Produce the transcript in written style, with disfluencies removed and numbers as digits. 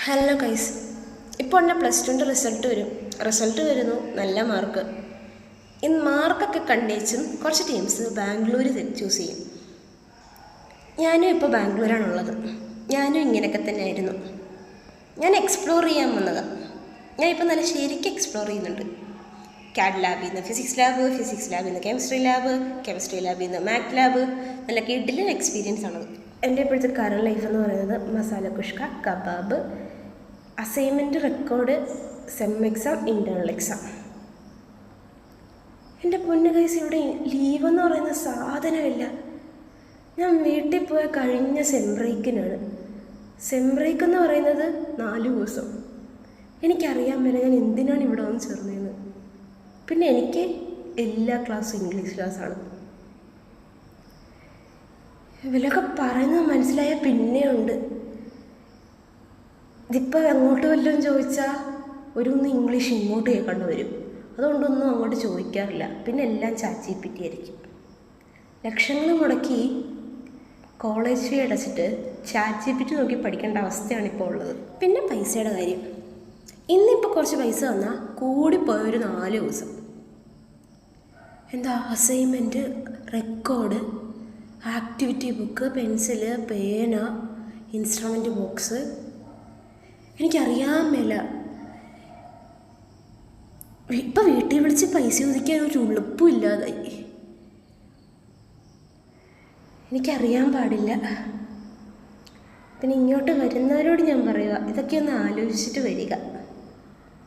Hello guys, ഇപ്പോൾ എൻ്റെ +2 result വരുന്നു. നല്ല മാർക്ക്. ഈ മാർക്കൊക്കെ കണ്ടേച്ചും കുറച്ച് ടീംസ് ബാംഗ്ലൂർ ചൂസ് ചെയ്യും. ഞാനും ഇപ്പോൾ ബാംഗ്ലൂരാണുള്ളത്. ഞാനും ഇങ്ങനെയൊക്കെ തന്നെ ആയിരുന്നു. ഞാൻ എക്സ്പ്ലോർ ചെയ്യാൻ വന്നതാണ്. ഞാനിപ്പോൾ നല്ല ശരിക്കും എക്സ്പ്ലോർ ചെയ്യുന്നുണ്ട്. CAD ലാബിൽ നിന്ന് ഫിസിക്സ് ലാബിൽ നിന്ന് കെമിസ്ട്രി ലാബിൽ നിന്ന് മാത്ത് ലാബ്. നല്ല കിടിലൻ എക്സ്പീരിയൻസ് ആണത്. എൻ്റെ ഇപ്പോഴത്തെ കറണ്ട് ലൈഫ് എന്ന് പറയുന്നത് masala kushka, kebab, assignment, record, sem exam, internal exam. എൻ്റെ പൊന്നു ഗൈസ്, ഇവിടെ ലീവെന്ന് പറയുന്ന സാധനമില്ല. ഞാൻ വീട്ടിൽ പോയ കഴിഞ്ഞ സെം ബ്രേക്കിനാണ്. സെം ബ്രേക്ക് എന്ന് പറയുന്നത് 4 ദിവസം. എനിക്കറിയാൻ മേലെ ഞാൻ എന്തിനാണ് ഇവിടെ വന്ന് ചേർന്നതെന്ന്. പിന്നെ എനിക്ക് എല്ലാ ക്ലാസ്സും ഇംഗ്ലീഷ് ക്ലാസ്സാണ്. ഇവരൊക്കെ പറയുന്നത് മനസ്സിലായ പിന്നെയുണ്ട്. ഇതിപ്പോൾ അങ്ങോട്ട് വല്ലതും ചോദിച്ചാൽ ഒന്ന് ഇംഗ്ലീഷ് ഇങ്ങോട്ട് കേൾക്കേണ്ടി വരും. അതുകൊണ്ടൊന്നും അങ്ങോട്ട് ചോദിക്കാറില്ല. പിന്നെ എല്ലാം ChatGPT ആയിരിക്കും. ലക്ഷങ്ങൾ മുടക്കി കോളേജ് ഫീ അടച്ചിട്ട് ChatGPT നോക്കി പഠിക്കേണ്ട അവസ്ഥയാണ് ഇപ്പോൾ ഉള്ളത്. പിന്നെ പൈസയുടെ കാര്യം. ഇന്നിപ്പോൾ കുറച്ച് പൈസ തന്നാൽ കൂടിപ്പോയൊരു 4 ദിവസം. എന്താ assignment, record, activity book, pencil, പേന, ഇൻസ്ട്രുമെൻ്റ് ബോക്സ്. എനിക്കറിയാൻ മേല. ഇപ്പം വീട്ടിൽ വിളിച്ച് പൈസ ചോദിക്കാൻ ഒരു ഉളുപ്പും ഇല്ലാതായി. എനിക്കറിയാൻ പാടില്ല. പിന്നെ ഇങ്ങോട്ട് വരുന്നവരോട് ഞാൻ പറയുക, ഇതൊക്കെ ഒന്ന് ആലോചിച്ചിട്ട് വരിക.